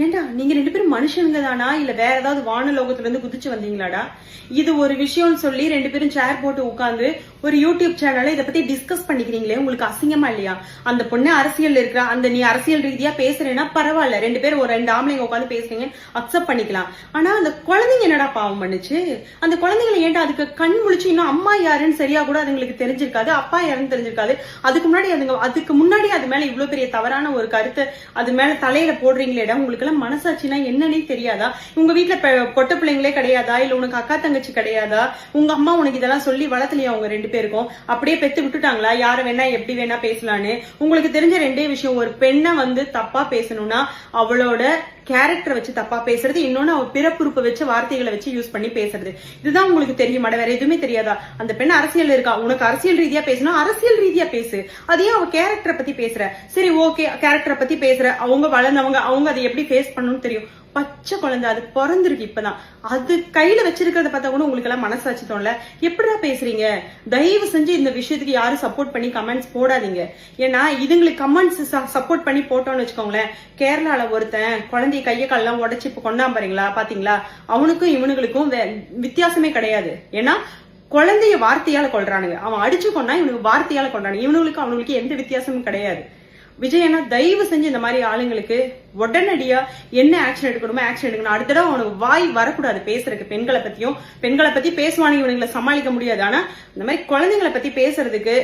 ஏண்டா நீங்க ரெண்டு பேரும் மனுஷனுங்க தானா இல்ல வேற ஏதாவது வானலோகத்துல இருந்து குதிச்சு வந்தீங்களாடா? இது ஒரு விஷயம்னு சொல்லி ரெண்டு பேரும் சேர் போட்டு உட்காந்து ஒரு யூடியூப் சேனல்ல இதை பத்தி டிஸ்கஸ் பண்ணிக்கிறீங்களே, உங்களுக்கு அசிங்கமா இல்லையா? அந்த பொண்ணு அரசியல் இருக்கிற அந்த நீ அரசியல் ரீதியா பேசுறேன்னா பரவாயில்ல, ரெண்டு பேரும் ஒரு ரெண்டு ஆம்பளைங்க உட்காந்து பேசுறீங்க அக்செப்ட் பண்ணிக்கலாம். ஆனா அந்த குழந்தைங்க என்னடா பாவம் பண்ணுச்சு? அந்த குழந்தைங்களை ஏன்டா அதுக்கு கண் முழிச்சு இன்னும் அம்மா யாருன்னு சரியா கூட அதுங்களுக்கு தெரிஞ்சிருக்காது, அப்பா யாருன்னு தெரிஞ்சிருக்காது. அதுக்கு முன்னாடி அது மேல இவ்வளவு பெரிய தவறான ஒரு கருத்தை அது மேல தலையில போடுறீங்களேடா. உங்களுக்கு மனசாட்சினா என்னன்னே தெரியாதா? உங்க வீட்டுல பொட்ட பிள்ளைங்களே கிடையாதா? இல்ல உனக்கு அக்கா தங்கச்சி கிடையாதா? உங்க அம்மா உனக்கு இதெல்லாம் சொல்லி வளர்த்தலையா? அவங்க ரெண்டு பேருக்கும் அப்படியே பெத்து விட்டுட்டாங்களா? யார வேணா எப்படி வேணா பேசலான்னு? உங்களுக்கு தெரிஞ்ச ரெண்டே விஷயம், ஒரு பெண்ணை தப்பா பேசணும்னா அவளோட கேரக்டர் வச்சு தப்பா பேசுறது, இன்னொன்னு அவ பிறப்புறுப்பை வச்சு வார்த்தைகளை வச்சு யூஸ் பண்ணி பேசுறது. இதுதான் உங்களுக்கு தெரியுமாட? வேற எதுவுமே தெரியாதா? அந்த பெண் அரசியல் இருக்கா, உனக்கு அரசியல் ரீதியா பேசணும், அரசியல் ரீதியா பேசு. அதையே அவ கேரக்டரை பத்தி பேசுற. சரி ஓகே, கேரக்டரை பத்தி பேசுற, அவங்க வளர்ந்தவங்க, அவங்க அதை எப்படி ஃபேஸ் பண்ணணும்னு தெரியும். பச்சை குழந்தை, அது பிறந்திருக்கு இப்பதான், அது கையில வச்சிருக்கிறத பார்த்தா கூட உங்களுக்கு எல்லாம் மனசாட்சி தோணல? எப்படிதான் பேசுறீங்க? தயவு செஞ்சு இந்த விஷயத்துக்கு யாரும் சப்போர்ட் பண்ணி கமெண்ட்ஸ் போடாதீங்க. ஏன்னா இதுங்களுக்கு கமெண்ட்ஸ் சப்போர்ட் பண்ணி போட்டோம்னு வச்சுக்கோங்களேன், கேரளால ஒருத்தன் குழந்தைய கைய காலெல்லாம் உடைச்சு இப்ப கொண்டாம் பாருங்களா, பாத்தீங்களா? அவனுக்கும் இவனுங்களுக்கும் வித்தியாசமே கிடையாது. ஏன்னா குழந்தைய வார்த்தையால கொள்றானுங்க, அவன் அடிச்சு கொண்டா இவனுக்கு வார்த்தையால கொண்டானுங்க. இவனுக்கு அவனுக்கு எந்த வித்தியாசமும் கிடையாது. விஜய் அண்ணா தயவு செஞ்சு இந்த மாதிரி ஆளுங்களுக்கு உடனடியா என்ன ஆக்ஷன் எடுக்கணுமோ ஆக்ஷன் எடுக்கணும். அடுத்த தடவை அவனுக்கு வாய் வரக்கூடாது பேசுறதுக்கு. பெண்களை பத்தி பேசுவானுங்க, இவனுங்களை சமாளிக்க முடியாது. ஆனா இந்த மாதிரி குழந்தைங்களை பத்தி பேசுறதுக்கு